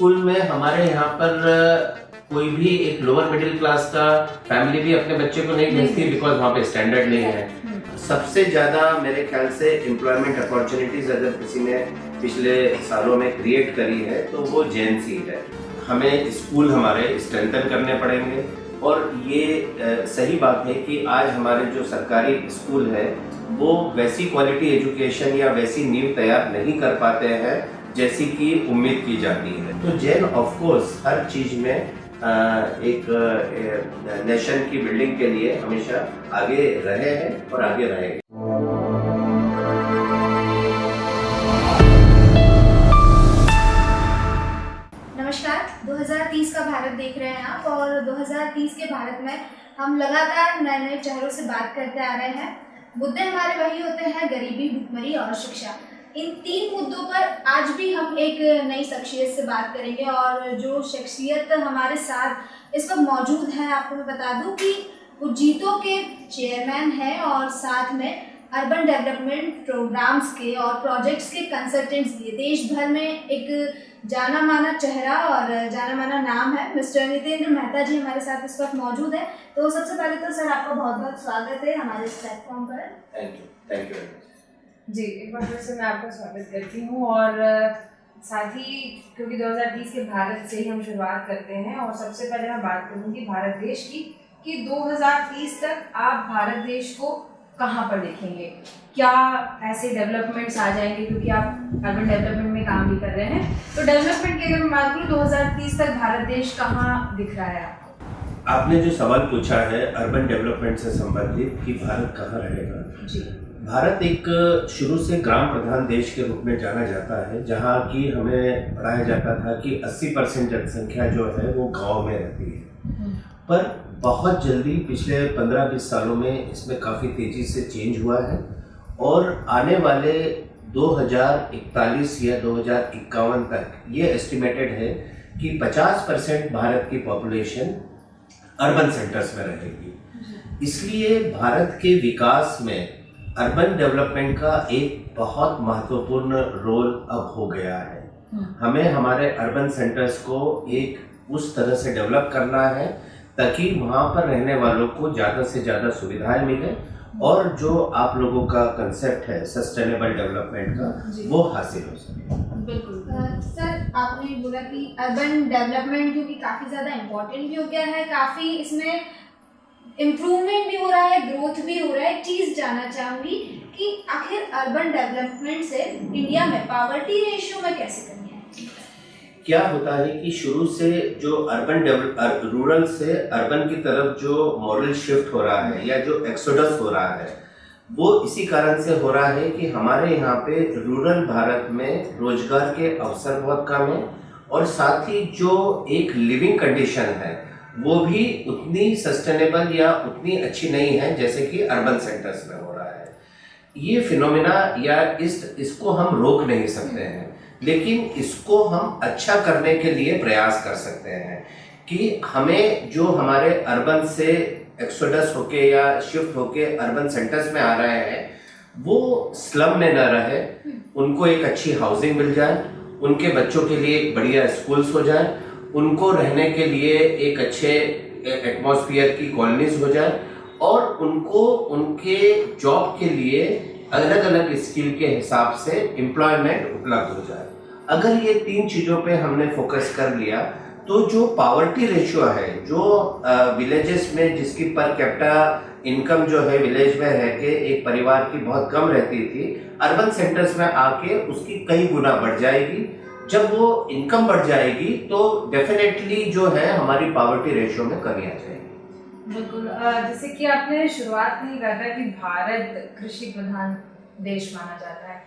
School में हमारे यहाँ पर कोई भी एक लोअर मिडिल क्लास का फैमिली भी अपने बच्चे को नहीं भेजती, बिकॉज वहाँ पे स्टैंडर्ड नहीं है। सबसे ज़्यादा मेरे ख्याल से एम्प्लॉयमेंट अपॉर्चुनिटीज़ अगर किसी ने पिछले सालों में क्रिएट करी है तो वो जेएनसी है। हमें स्कूल हमारे स्ट्रेंथन करने पड़ेंगे, और ये सही बात है कि आज हमारे जो सरकारी स्कूल है वो वैसी क्वालिटी एजुकेशन या वैसी नींव तैयार नहीं कर पाते हैं जैसी कि उम्मीद की जाती है। तो जैन ऑफ कोर्स हर चीज़ में एक नेशन की बिल्डिंग के लिए हमेशा आगे रहे हैं और आगे रहेंगे। नमस्कार, 2030 का भारत देख रहे हैं आप, और 2030 के भारत में हम लगातार नए नए चेहरों से बात करते आ रहे हैं। मुद्दे हमारे वही होते हैं, गरीबी, भुखमरी और शिक्षा। इन तीन मुद्दों पर आज भी हम एक नई शख्सियत से बात करेंगे, और जो शख्सियत हमारे साथ इस वक्त मौजूद है, आपको मैं बता दूं कि वो जीतो के चेयरमैन हैं और साथ में अर्बन डेवलपमेंट प्रोग्राम्स के और प्रोजेक्ट्स के कंसल्टेंट्स भी। देश भर में एक जाना माना चेहरा और जाना माना नाम है। मिस्टर नितेंद्र मेहता जी हमारे साथ इस वक्त मौजूद है। तो सबसे पहले तो सर आपका बहुत बहुत स्वागत है हमारे इस प्लेटफॉर्म पर। थैंक यू जी, एक बार फिर से मैं आपका स्वागत करती हूँ। और साथ ही क्योंकि 2030 के भारत से ही हम शुरुआत करते हैं, और सबसे पहले मैं बात करूँगी भारत देश की कि 2030 तक आप भारत देश को कहाँ पर देखेंगे? क्या ऐसे डेवलपमेंट्स आ जाएंगे, क्योंकि आप अर्बन डेवलपमेंट में काम भी कर रहे हैं, तो डेवलपमेंट की अगर मैं बात करूँ 2030 तक भारत देश कहाँ दिख रहा है आपको? आपने जो सवाल पूछा है अर्बन डेवलपमेंट से संबंधित कि भारत कहाँ रहेगा, जी, भारत एक शुरू से ग्राम प्रधान देश के रूप में जाना जाता है, जहाँ की हमें पढ़ाया जाता था कि 80% जनसंख्या जो है वो गांव में रहती है। पर बहुत जल्दी पिछले 15-20 सालों में इसमें काफ़ी तेज़ी से चेंज हुआ है, और आने वाले 2041 या 2051 तक ये एस्टिमेटेड है कि 50% भारत की पॉपुलेशन अर्बन सेंटर्स में रहेगी। इसलिए भारत के विकास में अर्बन डेवलपमेंट का एक बहुत महत्वपूर्ण रोल अब हो गया है। हमें हमारे अर्बन सेंटर्स को एक उस तरह से डेवलप करना है ताकि वहाँ पर रहने वालों को ज़्यादा से ज़्यादा सुविधाएं मिले, और जो आप लोगों का कंसेप्ट है सस्टेनेबल डेवलपमेंट का वो हासिल हो सके। बिल्कुल सर, आपने बोला कि अर्बन डेवलपमेंट क्योंकि काफ़ी ज़्यादा इम्पोर्टेंट भी हो गया है, काफ़ी इसमें इम्प्रूवमेंट भी हो रहा है, ग्रोथ भी हो रहा है। एक चीज़ जानना चाहूँगी कि आखिर अर्बन डेवलपमेंट से इंडिया में पॉवर्टी रेशियो में कैसे कमी है? क्या होता है कि शुरू से जो रूरल से अर्बन की तरफ जो मॉडल शिफ्ट हो रहा है या जो एक्सोडस हो रहा है, वो इसी कारण से हो रहा है कि हमारे यहाँ पे रूरल भारत में रोजगार के अवसर बहुत कम है, और साथ ही जो एक लिविंग कंडीशन है वो भी उतनी सस्टेनेबल या उतनी अच्छी नहीं है जैसे कि अर्बन सेंटर्स में हो रहा है। ये फिनोमेना या इसको हम रोक नहीं सकते हैं, लेकिन इसको हम अच्छा करने के लिए प्रयास कर सकते हैं कि हमें जो हमारे अर्बन से एक्सोडस होके या शिफ्ट होके अर्बन सेंटर्स में आ रहे हैं वो स्लम में न रहे, उनको एक अच्छी हाउसिंग मिल जाए, उनके बच्चों के लिए एक बढ़िया स्कूल्स हो जाए, उनको रहने के लिए एक अच्छे एटमॉस्फेयर की कॉलोनीज हो जाए, और उनको उनके जॉब के लिए अलग अलग स्किल के हिसाब से एम्प्लॉयमेंट उपलब्ध हो जाए। अगर ये तीन चीज़ों पे हमने फोकस कर लिया तो जो पॉवर्टी रेशियो है, जो विलेजेस में जिसकी पर कैपिटा इनकम जो है विलेज में रह के एक परिवार की बहुत कम रहती थी, अर्बन सेंटर्स में आके उसकी कई गुना बढ़ जाएगी। जब वो इनकम बढ़ जाएगी तो डेफिनेटली जो है हमारी पॉवर्टी रेशियो में कमी आ जाएगी। बिल्कुल। जैसे कि आपने शुरुआत में ही कहा था कि भारत कृषि प्रधान देश माना जाता है।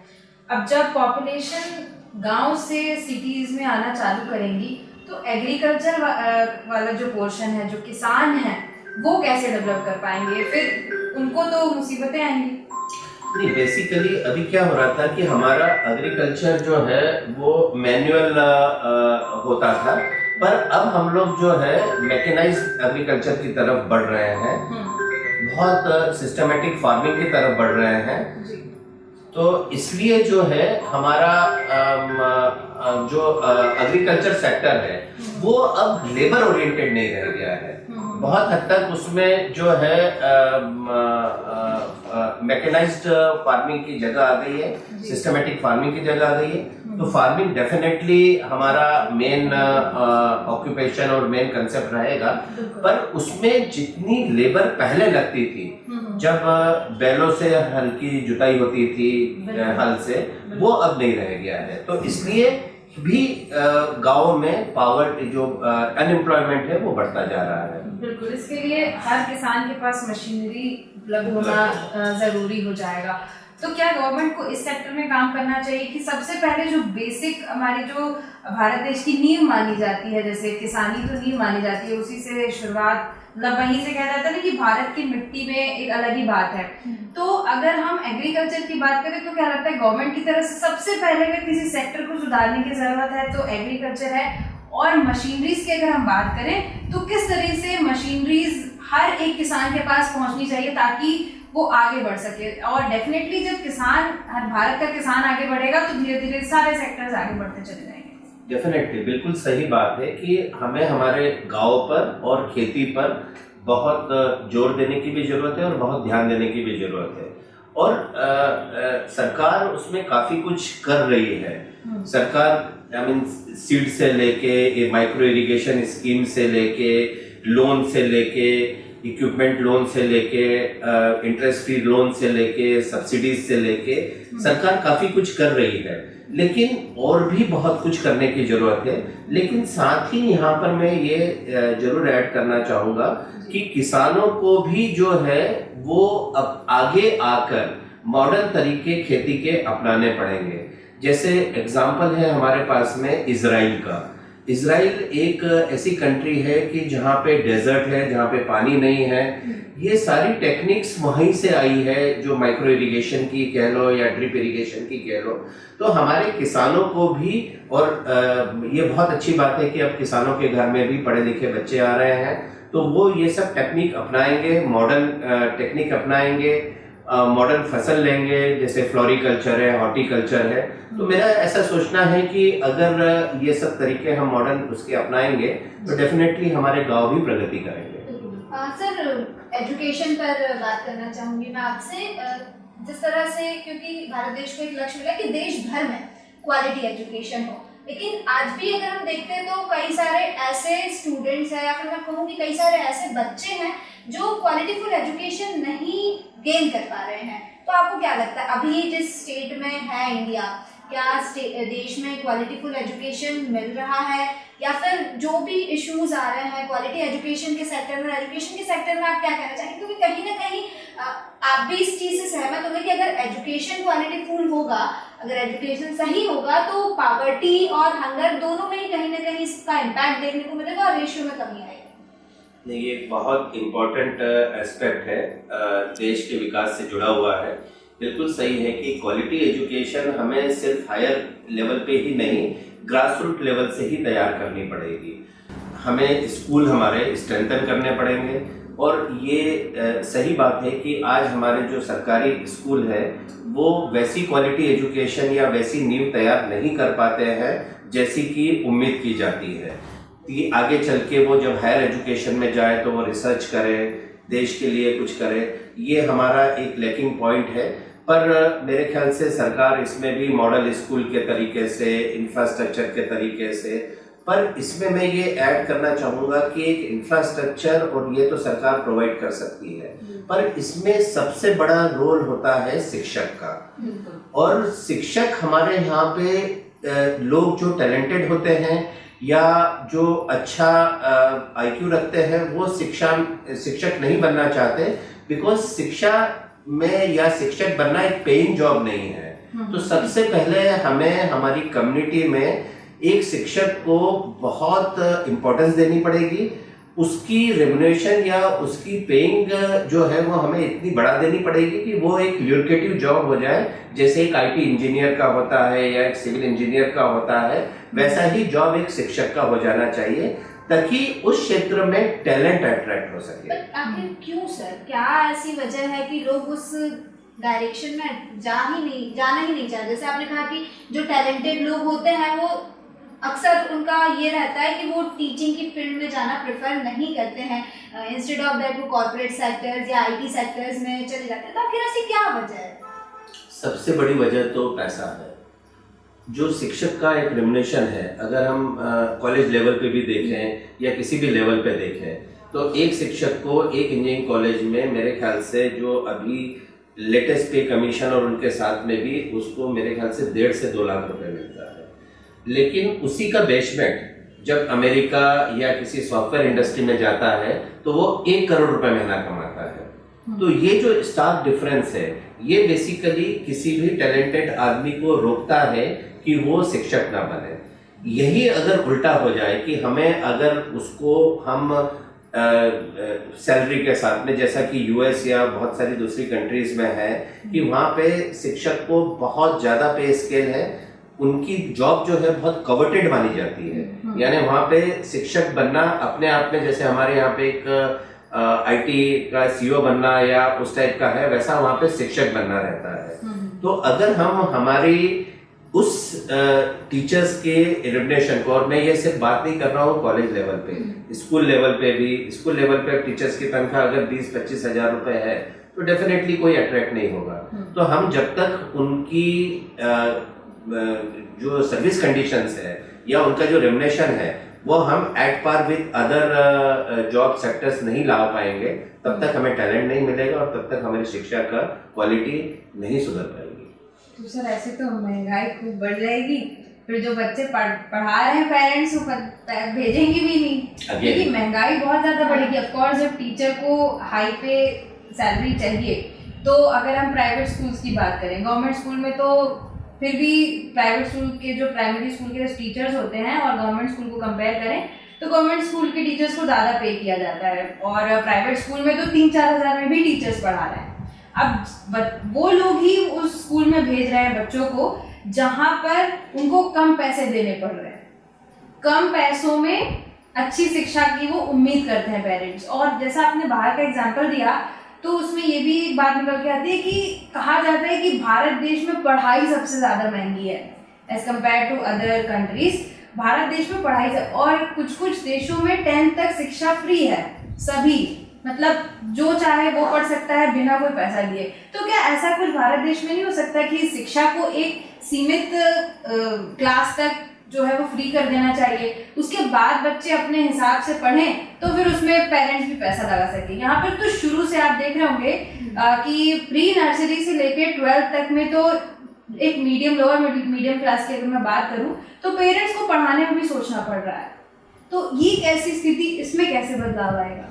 अब जब पॉपुलेशन गांव से सिटीज में आना चालू करेंगी तो एग्रीकल्चर वाला जो पोर्शन है, जो किसान हैं, वो कैसे डेवलप कर पाएंगे? फिर उनको तो मुसीबतें आएंगी। नहीं, बेसिकली अभी क्या हो रहा था कि हमारा एग्रीकल्चर जो है वो मैनुअल होता था, पर अब हम लोग जो है मैकेनाइज्ड एग्रीकल्चर की तरफ बढ़ रहे हैं, बहुत सिस्टमेटिक फार्मिंग की तरफ बढ़ रहे हैं। तो इसलिए जो है हमारा जो एग्रीकल्चर सेक्टर है वो अब लेबर ओरिएंटेड नहीं रह गया है। बहुत हद तक उसमें जो है मैकेनाइज्ड फार्मिंग की जगह आ गई है, सिस्टमेटिक फार्मिंग की जगह आ गई है। तो फार्मिंग डेफिनेटली हमारा मेन ऑक्यूपेशन और मेन कंसेप्ट रहेगा, पर उसमें जितनी लेबर पहले लगती थी जब बैलों से हल की जुताई होती थी हल से, वो अब नहीं रह गया है। तो इसलिए भी गाँव में पावर्टी जो अनएम्प्लॉयमेंट है वो बढ़ता जा रहा है। बिल्कुल, इसके लिए हर किसान के पास मशीनरी उपलब्ध होना जरूरी हो जाएगा। तो क्या गवर्नमेंट को इस सेक्टर में काम करना चाहिए कि सबसे पहले जो बेसिक हमारी जो भारत देश की नींव मानी जाती है, जैसे किसानी तो नींव मानी जाती है, उसी से शुरुआत, मतलब वहीं से कहा जाता है ना कि भारत की मिट्टी में एक अलग ही बात है। तो अगर हम एग्रीकल्चर की बात करें तो क्या लगता है गवर्नमेंट की तरफ से सबसे पहले अगर किसी सेक्टर को सुधारने की जरूरत है तो एग्रीकल्चर है। और मशीनरीज की अगर हम बात करें तो किस तरह से मशीनरीज हर एक किसान के पास पहुंचनी चाहिए ताकि वो आगे बढ़ सके। और डेफिनेटली जब किसान, हर भारत का किसान आगे बढ़ेगा तो धीरे धीरे सारे सेक्टर्स आगे बढ़ते चले जाएंगे। डेफिनेटली, बिल्कुल सही बात है कि हमें हमारे गांव पर और खेती पर बहुत जोर देने की भी जरूरत है और बहुत ध्यान देने की भी जरूरत है। और सरकार उसमें काफी कुछ कर रही है। सरकार सीड से लेके, माइक्रो इरिगेशन स्कीम से लेके, लोन से लेके, इक्विपमेंट लोन से लेके, इंटरेस्ट फ्री लोन से लेके, सब्सिडीज से लेके, सरकार काफी कुछ कर रही है। लेकिन और भी बहुत कुछ करने की जरूरत है। लेकिन साथ ही यहाँ पर मैं ये जरूर ऐड करना चाहूँगा कि किसानों को भी जो है वो अब आगे आकर मॉडर्न तरीके खेती के अपनाने पड़ेंगे। जैसे एग्जाम्पल है हमारे पास में इजराइल का। इजराइल एक ऐसी कंट्री है कि जहाँ पे डेजर्ट है, जहाँ पे पानी नहीं है। ये सारी टेक्निक्स वहीं से आई है, जो माइक्रो इरिगेशन की कह लो या ड्रिप इरिगेशन की कह लो। तो हमारे किसानों को भी, और ये बहुत अच्छी बात है कि अब किसानों के घर में भी पढ़े लिखे बच्चे आ रहे हैं, तो वो ये सब टेक्निक अपनाएंगे, मॉडर्न टेक्निक अपनाएंगे, मॉडर्न फसल लेंगे, जैसे फ्लोरिकल्चर है, हॉर्टिकल्चर है। तो मेरा ऐसा सोचना है कि अगर ये सब तरीके हम मॉडर्न उसके अपनाएंगे तो डेफिनेटली हमारे गांव भी प्रगति करेंगे। सर, एजुकेशन पर बात करना चाहूंगी मैं आपसे। जिस तरह से, क्योंकि भारत देश को एक लक्ष्य मिला कि देश भर में क्वालिटी एजुकेशन हो, लेकिन आज भी अगर हम देखते हैं तो कई सारे ऐसे स्टूडेंट्स हैं, या फिर मैं कहूँ कि कई सारे ऐसे बच्चे हैं जो क्वालिटीफुल एजुकेशन नहीं गेन कर पा रहे हैं। तो आपको क्या लगता है अभी जिस स्टेट में है इंडिया, क्या देश में क्वालिटीफुल एजुकेशन मिल रहा है, या फिर जो भी इश्यूज आ रहे हैं क्वालिटी एजुकेशन के सेक्टर में, एजुकेशन के सेक्टर में आप क्या कहना चाहेंगे? क्योंकि कहीं ना कहीं आप भी इस चीज से सहमत होंगे कि अगर एजुकेशन क्वालिटीफुल होगा, अगर एजुकेशन सही होगा तो पॉवर्टी और हंगर दोनों में ही कहीं ना कहीं इसका इम्पैक्ट देखने को मिलेगा और रेशियो में कमी आएगी। नहीं, ये बहुत इम्पोर्टेंट एस्पेक्ट है, देश के विकास से जुड़ा हुआ है। बिल्कुल सही है कि क्वालिटी एजुकेशन हमें सिर्फ हायर लेवल पे ही नहीं, ग्रास रूट लेवल से ही तैयार करनी पड़ेगी। हमें स्कूल हमारे स्ट्रेंथन करने पड़ेंगे। और ये सही बात है कि आज हमारे जो सरकारी स्कूल है वो वैसी क्वालिटी एजुकेशन या वैसी नींव तैयार नहीं कर पाते हैं जैसी कि उम्मीद की जाती है कि आगे चल के वो जब हायर एजुकेशन में जाए तो वो रिसर्च करे, देश के लिए कुछ करे। ये हमारा एक लैकिंग पॉइंट है। पर मेरे ख्याल से सरकार इसमें भी मॉडल स्कूल के तरीके से, इंफ्रास्ट्रक्चर के तरीके से, पर इसमें मैं ये ऐड करना चाहूँगा कि एक इंफ्रास्ट्रक्चर और ये तो सरकार प्रोवाइड कर सकती है, पर इसमें सबसे बड़ा रोल होता है शिक्षक का। और शिक्षक हमारे यहाँ पे लोग जो टैलेंटेड होते हैं या जो अच्छा IQ रखते हैं वो शिक्षक नहीं बनना चाहते, बिकॉज शिक्षा में या शिक्षक बनना एक पेइंग जॉब नहीं है। तो सबसे पहले हमें हमारी कम्युनिटी में एक शिक्षक को बहुत इम्पोर्टेंस देनी पड़ेगी। उसकी रेम्युनरेशन या उसकी पेइंग जो है वो हमें इतनी बढ़ा देनी पड़ेगी कि वो एक ल्यूकेटिव जॉब हो जाए, जैसे एक IT इंजीनियर का होता है या एक सिविल इंजीनियर का होता है, वैसा ही जॉब एक शिक्षक का हो जाना चाहिए ताकि उस क्षेत्र में टैलेंट अट्रैक्ट हो सके। आखिर क्यों सर, क्या ऐसी वजह है कि लोग उस डायरेक्शन में जाना ही नहीं चाहते? जैसे आपने कहा कि जो टैलेंटेड लोग होते हैं वो अक्सर उनका ये रहता है कि वो टीचिंग की फील्ड में जाना प्रेफर नहीं करते हैं, इंस्टेड ऑफ दैट वो कॉर्पोरेट सेक्टर्स या आईटी सेक्टर्स में चले जाते हैं। तो आखिर ऐसी क्या वजह है? सबसे बड़ी वजह तो पैसा है। जो शिक्षक का एक रेम्युनरेशन है, अगर हम कॉलेज लेवल पे भी देखें या किसी भी लेवल पे देखें, तो एक शिक्षक को एक इंजीनियरिंग कॉलेज में मेरे ख्याल से जो अभी लेटेस्ट पे कमीशन और उनके साथ में भी उसको मेरे ख्याल से 1.5 से 2 लाख रुपए मिलता है। लेकिन उसी का बेसमेंट जब अमेरिका या किसी सॉफ्टवेयर इंडस्ट्री में जाता है तो वो 1 करोड़ रुपए महीना कमाता है। तो ये जो स्टार्क डिफरेंस है, ये बेसिकली किसी भी टैलेंटेड आदमी को रोकता है कि वो शिक्षक ना बने। यही अगर उल्टा हो जाए कि हमें अगर उसको हम सैलरी के साथ में, जैसा कि यूएस या बहुत सारी दूसरी कंट्रीज में है कि वहाँ पे शिक्षक को बहुत ज़्यादा पे स्केल है, उनकी जॉब जो है बहुत कवर्टेड मानी जाती है। यानी वहाँ पे शिक्षक बनना अपने आप में, जैसे हमारे यहाँ पे एक आईटी का सीईओ बनना या उस टाइप का है, वैसा वहाँ पे शिक्षक बनना रहता है। तो अगर हम हमारी उस टीचर्स के रेम्युनरेशन को, और मैं ये सिर्फ बात नहीं कर रहा हूँ कॉलेज लेवल पे, स्कूल लेवल पे भी, स्कूल लेवल पे टीचर्स की तनख्वाह अगर 20-25 हज़ार रुपए है तो डेफिनेटली कोई अट्रैक्ट नहीं होगा। तो हम जब तक उनकी जो सर्विस कंडीशंस है या उनका जो रेम्युनरेशन है वो हम at par with other job sectors नहीं ला पाएंगे, तब तक हमें टैलेंट नहीं मिलेगा और तब तक हमारी शिक्षा का क्वालिटी नहीं सुधर पाएगी। तो सर ऐसे तो महंगाई खूब बढ़ जाएगी, फिर जो बच्चे पढ़ा रहे हैं पेरेंट्स वो भेजेंगे भी नहीं, क्योंकि महंगाई बहुत ज़्यादा बढ़ेगी। ऑफकोर्स जब टीचर को हाई पे सैलरी चाहिए, तो अगर हम प्राइवेट स्कूल्स की बात करें, गवर्नमेंट स्कूल में तो फिर भी प्राइवेट स्कूल के जो प्राइमरी स्कूल के टीचर्स होते हैं और गवर्नमेंट स्कूल को कंपेयर करें तो गवर्नमेंट स्कूल के टीचर्स को ज़्यादा पे किया जाता है, और प्राइवेट स्कूल में तो 3-4 हज़ार में भी टीचर्स पढ़ा रहे हैं। अब वो लोग ही उस स्कूल में भेज रहे हैं बच्चों को जहाँ पर उनको कम पैसे देने पड़ रहे हैं, कम पैसों में अच्छी शिक्षा की वो उम्मीद करते हैं पेरेंट्स। और जैसा आपने बाहर का एग्जाम्पल दिया, तो उसमें ये भी एक बात निकल के आती है कि कहा जाता है कि भारत देश में पढ़ाई सबसे ज़्यादा महंगी है as compared to other countries. Bharat देश में पढ़ाई और कुछ देशों में 10th तक शिक्षा फ्री है, सभी, मतलब जो चाहे वो पढ़ सकता है बिना कोई पैसा लिए। तो क्या ऐसा कुछ भारत देश में नहीं हो सकता कि शिक्षा को एक सीमित क्लास तक जो है वो फ्री कर देना चाहिए, उसके बाद बच्चे अपने हिसाब से पढ़ें, तो फिर उसमें पेरेंट्स भी पैसा लगा सके। यहाँ पर तो शुरू से आप देख रहे होंगे कि प्री नर्सरी से लेके 12th तक में तो एक मीडियम, लोअर मीडियम क्लास की अगर मैं बात करूँ तो पेरेंट्स को पढ़ाने में भी सोचना पड़ रहा है। तो ये कैसी स्थिति, इसमें कैसे बदलाव आएगा?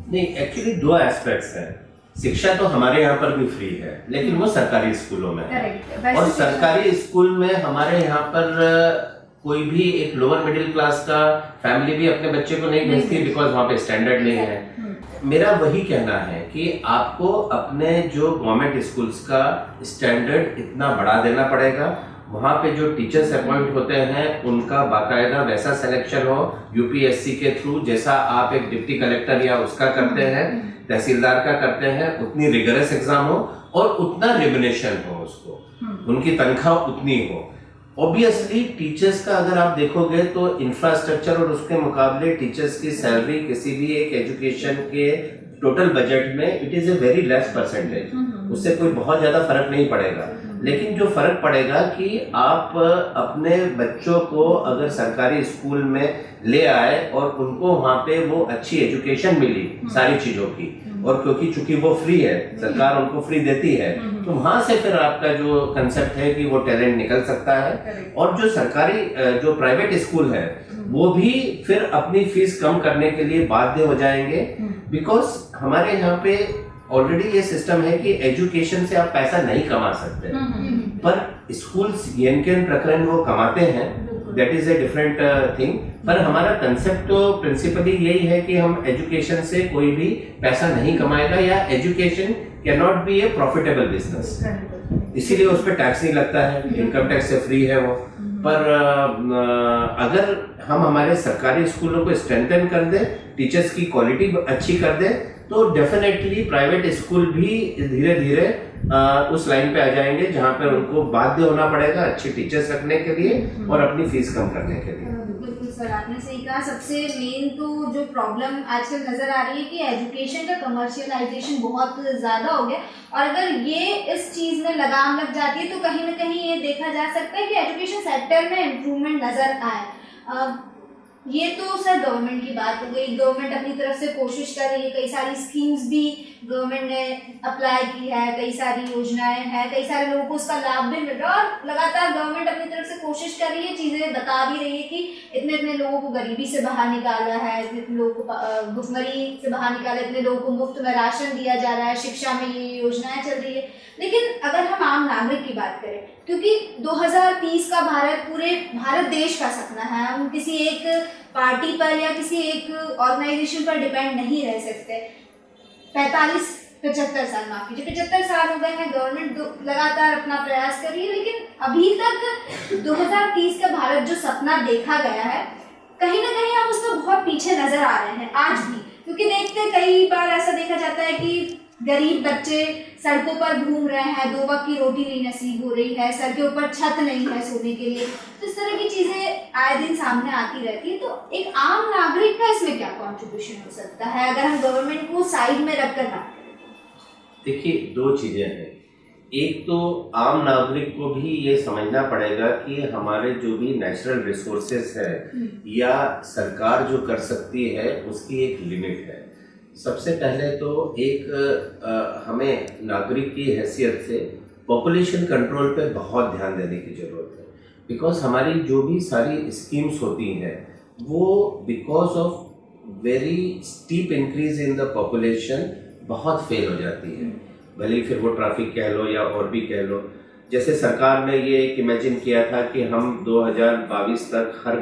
नहीं, एक्चुअली 2 एस्पेक्ट्स हैं। शिक्षा तो हमारे यहाँ पर भी फ्री है, लेकिन वो सरकारी स्कूलों में है। और सरकारी स्कूल में हमारे यहाँ पर कोई भी एक लोअर मिडिल क्लास का फैमिली भी अपने बच्चे को नहीं भेजती, बिकॉज वहाँ पे स्टैंडर्ड नहीं है। मेरा वही कहना है कि आपको अपने जो गवर्नमेंट स्कूल्स का स्टैंडर्ड इतना बढ़ा देना पड़ेगा, वहाँ पे जो टीचर्स अपॉइंट होते हैं उनका बाकायदा वैसा सिलेक्शन हो यूपीएससी के थ्रू, जैसा आप एक डिप्टी कलेक्टर या उसका करते हैं, तहसीलदार का करते हैं, उतनी रिगरस एग्जाम हो और उतना रेम्युनरेशन हो, उसको उनकी तनख्वाह उतनी हो। ऑब्वियसली टीचर्स का अगर आप देखोगे तो इंफ्रास्ट्रक्चर और उसके मुकाबले टीचर्स की सैलरी किसी भी एक एजुकेशन के टोटल बजट में it is a very less percentage, उससे कोई बहुत ज्यादा फर्क नहीं पड़ेगा। लेकिन जो फर्क पड़ेगा कि आप अपने बच्चों को अगर सरकारी स्कूल में ले आए और उनको वहाँ पे वो अच्छी एजुकेशन मिली सारी चीजों की, और क्योंकि चूंकि वो फ्री है, सरकार उनको फ्री देती है, तो वहां से फिर आपका जो कंसेप्ट है कि वो टैलेंट निकल सकता है। और जो सरकारी जो प्राइवेट स्कूल है वो भी फिर अपनी फीस कम करने के लिए बाध्य हो जाएंगे, बिकॉज हमारे यहाँ पे ऑलरेडी ये सिस्टम है कि एजुकेशन से आप पैसा नहीं कमा सकते, पर स्कूल्स यंकेन प्रकरण वो कमाते हैं, that is a different thing. पर हमारा कंसेप्ट तो प्रिंसिपली यही है कि हम एजुकेशन से कोई भी पैसा नहीं कमाएगा, या education can not be A profitable business, इसीलिए उस पर टैक्स नहीं लगता है, इनकम टैक्स से फ्री है वो। पर अगर हम हमारे सरकारी स्कूलों को स्ट्रेंथन कर दे, टीचर्स की क्वालिटी अच्छी कर दे, तो डेफिनेटली प्राइवेट स्कूल भी धीरे धीरे उस लाइन पे आ जाएंगे जहाँ पे उनको बाध्य होना पड़ेगा अच्छे टीचर्स रखने के लिए और अपनी फीस कम करने के लिए। बिल्कुल सर, आपने सही कहा। सबसे मेन तो जो प्रॉब्लम आजकल नज़र आ रही है कि एजुकेशन का कमर्शियलाइजेशन बहुत ज़्यादा हो गया, और अगर ये इस चीज़ में लगाम लग जाती है तो कहीं ना कहीं ये देखा जा सकता है कि एजुकेशन सेक्टर में इम्प्रूवमेंट नज़र आए। ये तो सर गवर्नमेंट की बात हो गई। गवर्नमेंट अपनी तरफ से कोशिश कर रही है, कई सारी स्कीम्स भी गवर्नमेंट ने अप्लाई की है, कई सारी योजनाएं हैं, कई सारे लोगों को उसका लाभ भी मिल रहा है, और लगातार गवर्नमेंट अपनी तरफ से कोशिश कर रही है, चीज़ें बता भी रही है कि इतने इतने लोगों को गरीबी से बाहर निकाला है, इतने इतने लोगों को भुखमरी से बाहर निकाला, इतने लोगों को मुफ्त में राशन दिया जा रहा है, शिक्षा में ये योजनाएं चल रही है। लेकिन अगर हम आम नागरिक की बात करें, क्योंकि 2030 का भारत पूरे भारत देश का सपना है, हम किसी एक पार्टी पर या किसी एक ऑर्गेनाइजेशन पर डिपेंड नहीं रह सकते। 75 साल, माफ कीजिए, 75 साल हो गए हैं, गवर्नमेंट लगातार अपना प्रयास कर रही है, लेकिन अभी तक 2030 का भारत जो सपना देखा गया है, कहीं ना कहीं हम उसमें बहुत पीछे नजर आ रहे हैं आज भी। क्योंकि देखते कई बार ऐसा देखा जाता है कि गरीब बच्चे सड़कों पर घूम रहे हैं, 2 वक्त की रोटी नहीं नसीब हो रही है, सर के ऊपर छत नहीं है सोने के लिए, तो इस तरह की चीजें आए दिन सामने आती रहती है। तो एक आम नागरिक का इसमें क्या कंट्रीब्यूशन हो सकता है अगर हम गवर्नमेंट को साइड में रखकर बात करें? देखिए, 2 चीजें हैं। एक तो आम नागरिक को भी ये समझना पड़ेगा कि हमारे जो भी नेचुरल रिसोर्सेज है या सरकार जो कर सकती है उसकी एक लिमिट है। सबसे पहले तो हमें नागरिक की हैसियत से पॉपुलेशन कंट्रोल पे बहुत ध्यान देने की ज़रूरत है, बिकॉज हमारी जो भी सारी स्कीम्स होती हैं वो because of very steep increase in the population बहुत फेल हो जाती है। भले ही फिर वो ट्रैफिक कह लो या और भी कह लो। जैसे सरकार ने ये एक इमेजिन किया था कि हम 2022 तक हर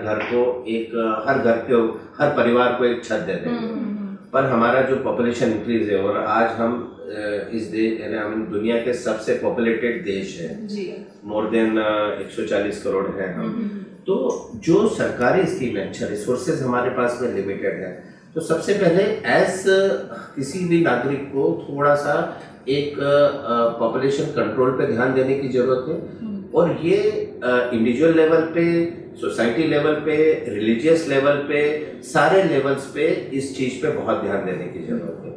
परिवार को एक छत दे देंगे, पर हमारा जो पॉपुलेशन इंक्रीज है और आज हम हम दुनिया के सबसे पॉपुलेटेड देश है, मोर देन 140 करोड़ है हम, तो जो सरकारी स्कीम है, अच्छा रिसोर्सेज हमारे पास में लिमिटेड है। तो सबसे पहले एज किसी भी नागरिक को थोड़ा सा एक पॉपुलेशन कंट्रोल पे ध्यान देने की जरूरत है, और ये इंडिविजुअल लेवल पे, सोसाइटी लेवल पे, रिलीजियस लेवल पे, सारे लेवल्स पे इस चीज़ पे बहुत ध्यान देने की ज़रूरत है।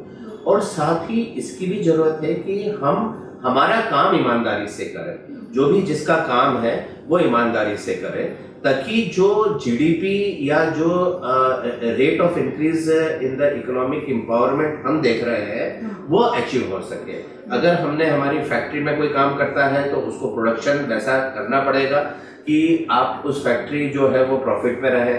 और साथ ही इसकी भी ज़रूरत है कि हम हमारा काम ईमानदारी से करें, जो भी जिसका काम है वो ईमानदारी से करें, ताकि जो जीडीपी या जो rate of increase in the economic empowerment हम देख रहे हैं वो अचीव हो सके। अगर हमने हमारी फैक्ट्री में कोई काम करता है तो उसको प्रोडक्शन वैसा करना पड़ेगा कि आप उस फैक्ट्री जो है वो प्रॉफिट में रहे।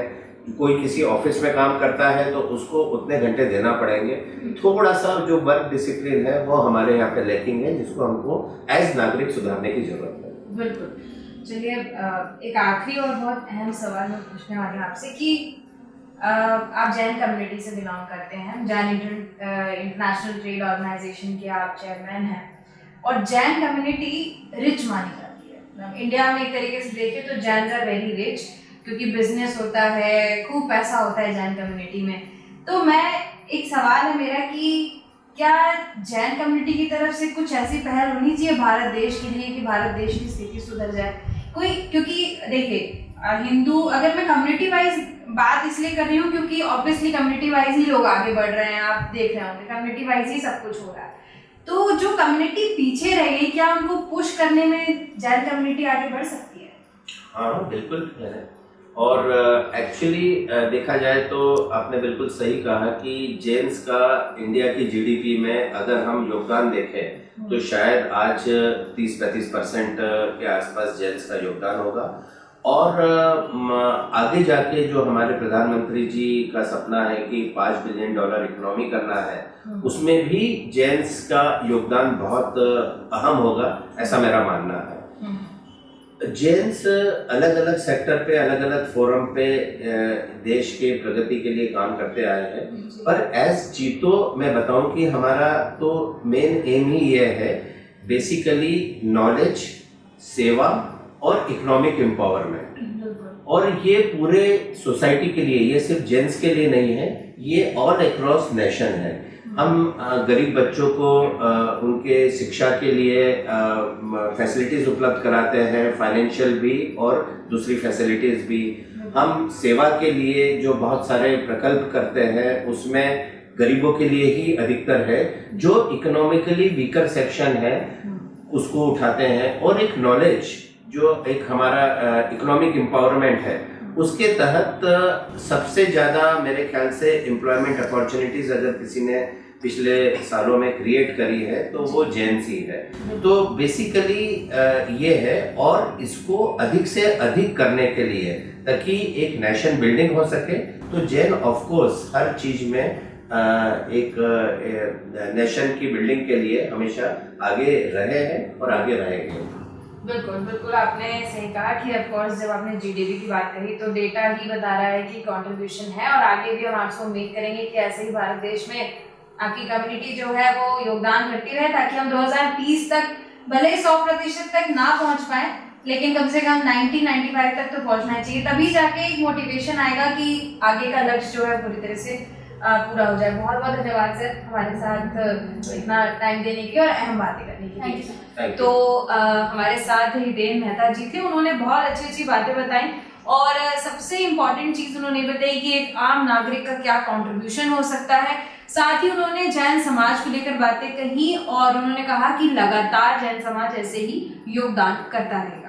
कोई किसी ऑफिस में काम करता है तो उसको उतने घंटे देना पड़ेंगे। थोड़ा सा जो वर्क डिसिप्लिन है वो हमारे यहाँ पे लैकिंग है, जिसको हमको एज नागरिक सुधारने की जरूरत है। बिल्कुल। चलिए, एक आखिरी और बहुत अहम सवाल मैं पूछने वाली हूँ आपसे कि आप जैन कम्युनिटी से बिलोंग करते हैं, जैन इंटरनेशनल ट्रेड ऑर्गेनाइजेशन के आप चेयरमैन हैं, और जैन कम्युनिटी रिच मानी जाती है। इंडिया में एक तरीके से देखें तो जैन आर वेरी रिच, क्योंकि बिजनेस होता है, खूब पैसा होता है जैन कम्युनिटी में। तो एक सवाल है मेरा कि क्या जैन कम्युनिटी की तरफ से कुछ ऐसी पहल होनी चाहिए भारत देश के लिए कि भारत देश की स्थिति सुधर जाए कोई? क्योंकि देखिए, हिंदू, अगर मैं कम्युनिटी वाइज बात इसलिए कर रही हूँ क्योंकि ऑब्वियसली कम्युनिटी वाइज ही लोग आगे बढ़ रहे हैं, आप देख रहे होंगे कम्युनिटी वाइज ही सब कुछ हो रहा है। तो जो कम्युनिटी पीछे रह गई, क्या उनको पुश करने में जैन कम्युनिटी आगे बढ़ सकती है? हाँ, बिल्कुल है। और एक्चुअली देखा जाए तो आपने बिल्कुल सही कहा कि जैन्स का इंडिया की जीडीपी में अगर हम योगदान देखें तो शायद आज 30-35% के आसपास जैन्स का योगदान होगा। और आगे जाके जो हमारे प्रधानमंत्री जी का सपना है कि $5 बिलियन इकोनॉमी करना है, उसमें भी जैन्स का योगदान बहुत अहम होगा, ऐसा मेरा मानना है। जैन्स अलग अलग सेक्टर पे, अलग अलग फोरम पे देश के प्रगति के लिए काम करते आए हैं, पर एज जीतो मैं बताऊं कि हमारा तो मेन एम ही ये है, बेसिकली नॉलेज, सेवा और इकोनॉमिक एम्पावरमेंट। और ये पूरे सोसाइटी के लिए, ये सिर्फ जेंट्स के लिए नहीं है, ये ऑल अक्रॉस नेशन है। हम गरीब बच्चों को उनके शिक्षा के लिए फैसिलिटीज़ उपलब्ध कराते हैं, फाइनेंशियल भी और दूसरी फैसिलिटीज़ भी। हम सेवा के लिए जो बहुत सारे प्रकल्प करते हैं उसमें गरीबों के लिए ही अधिकतर है। जो इकोनॉमिकली वीकर सेक्शन है उसको उठाते हैं, और एक नॉलेज जो एक हमारा इकोनॉमिक एम्पावरमेंट है उसके तहत सबसे ज़्यादा मेरे ख्याल से एम्प्लॉयमेंट अपॉर्चुनिटीज़ अगर किसी ने पिछले सालों में क्रिएट करी है तो वो जेएनसी है। तो बेसिकली ये है, और इसको अधिक से अधिक करने के लिए ताकि एक नेशन बिल्डिंग हो सके, तो जैन ऑफ कोर्स हर चीज़ में एक नेशन की बिल्डिंग के लिए हमेशा आगे रहे हैं और आगे रहेंगे। बिल्कुल बिल्कुल, आपने सही कहा कि ऑफ कोर्स जब आपने जीडीपी की बात कही तो डेटा ही बता रहा है कि कंट्रीब्यूशन है, और आगे भी हम आपसे उम्मीद करेंगे कि ऐसे ही भारत देश में आपकी कम्युनिटी जो है वो योगदान करती रहे, ताकि हम 2030 तक भले 100% तक ना पहुंच पाए, लेकिन कम से कम 90-95 तक तो पहुंचना चाहिए। तभी जाके एक मोटिवेशन आएगा कि आगे का लक्ष्य जो है पूरी तरह से पूरा हो जाए। बहुत बहुत धन्यवाद सर हमारे साथ इतना टाइम देने की और अहम बातें करने के लिए। तो हमारे साथ हितेन मेहता जी थे, उन्होंने बहुत अच्छी अच्छी बातें बताई, और सबसे इम्पॉर्टेंट चीज़ उन्होंने बताई कि एक आम नागरिक का क्या कंट्रीब्यूशन हो सकता है। साथ ही उन्होंने जैन समाज को लेकर बातें कही, और उन्होंने कहा कि लगातार जैन समाज ऐसे ही योगदान करता रहेगा।